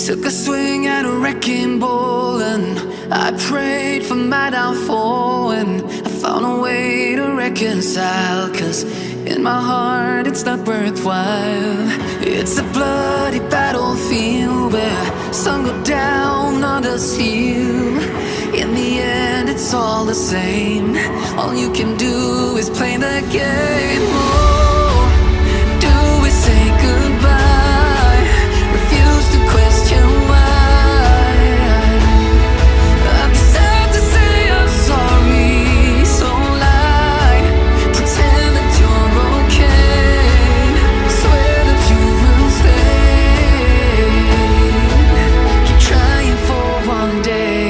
Took a swing at a wrecking ball and I prayed for my downfall, and I found a way to reconcile, 'cause in my heart it's not worthwhile. It's a bloody battlefield where some go down, others heal. In the end it's all the same. All you can do is play the game. Oh, do we say goodbye? Refuse to question why. I'm sad to say I'm sorry, so lie. Pretend that you're okay. Swear that you will stay. Keep trying for one day.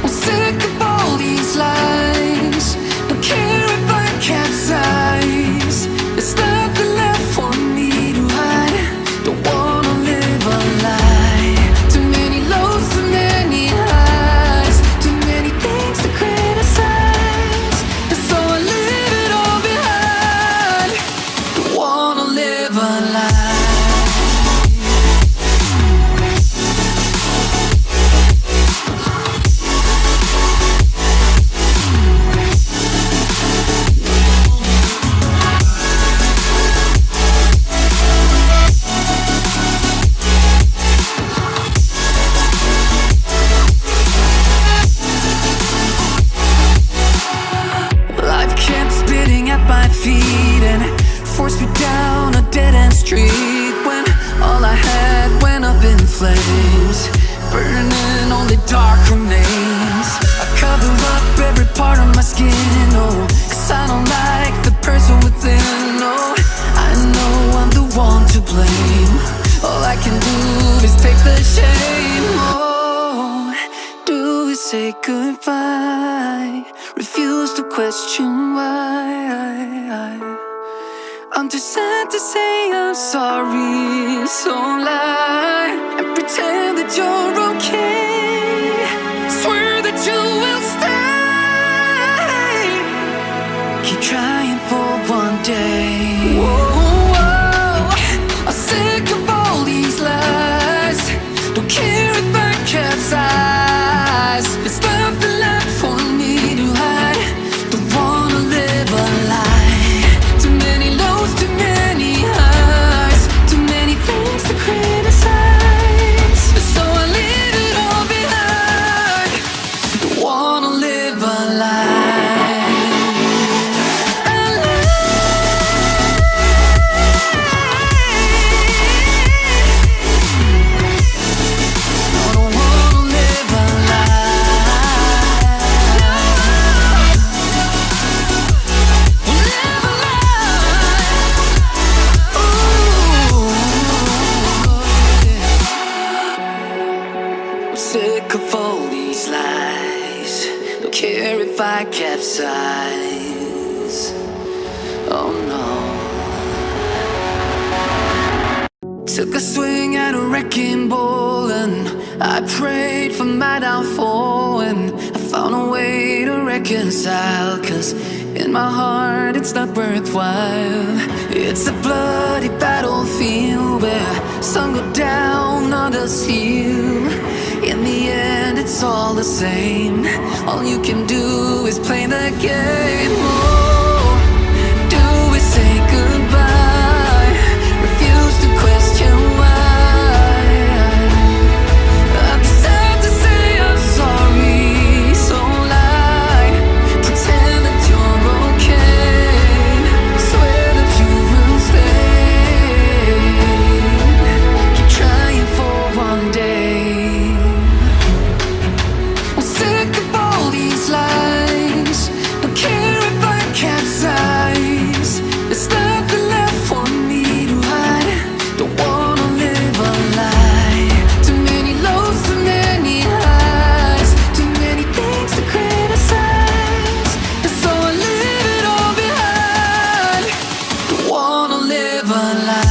I'm sick of all these lies. Don't care if I capsize. There's nothing left for me to hide. Don't wanna live a lie. Too many lows, too many highs. Too many things to criticize. And so I leave it all behind. Don't wanna live a lie. Life kept spitting at my feet and forced me down a dead-end street, when all I had went up in flames, burning only dark remains. I cover up every part of my skin, oh, 'cause I don't like the person within. Oh, I know I'm the one to blame. All I can do is take the shame. Oh, do we say goodbye? Refuse to question why. I'm too sad to say I'm sorry, so lie and pretend that you're okay. Swear that you will stay. Keep trying for one day. Whoa, I'm sick of all these lies. Don't care if I capsize. There's nothing left for me to hide. Don't wanna live a lie. Too many lows, too many highs. Too many things to criticize. So I leave it all behind. Don't wanna live a lie. A lie. No, don't wanna live a lie. Live a lie. Ooh, yeah. I'm sick of all these lies. Don't care if I capsize. Oh no. Took a swing at a wrecking ball and I prayed for my downfall, and I found a way to reconcile, 'cause in my heart it's not worthwhile. It's a bloody battlefield where some go down, others heal. In the end it's all the same. All you can do is play the game. Oh, do we say goodbye? Refuse to question why. I'm sad to say I'm sorry, so lie. Pretend that you're okay. Swear that you will stay. Keep trying for one day. I'm sick of all these lies. Don't care if I capsize. There's nothing left for me to hide. Don't wanna live a lie. Too many lows, too many highs. Too many things to criticize. And so I leave it all behind. Don't wanna live a lie.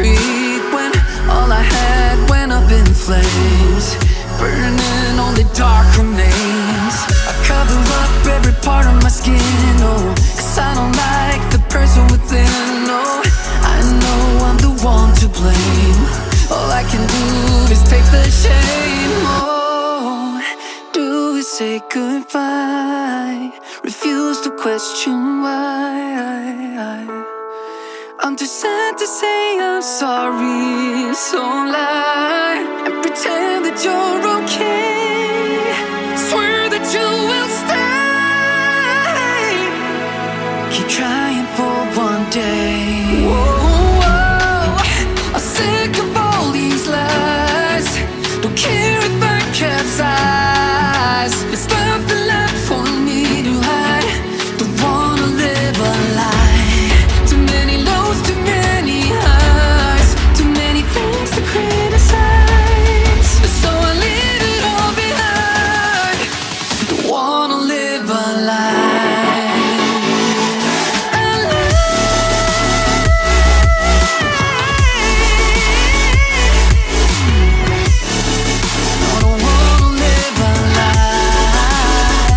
street when all I had went up in flames, burning only dark remains. I cover up every part of my skin, oh, 'cause I don't like the person within, oh. I know I'm the one to blame. All I can do is take the shame, oh. Do we say goodbye? Refuse to question why. I'm too sad to say I'm sorry, so lie and pretend that you're okay. Swear that you will stay. Keep trying for one day. Whoa.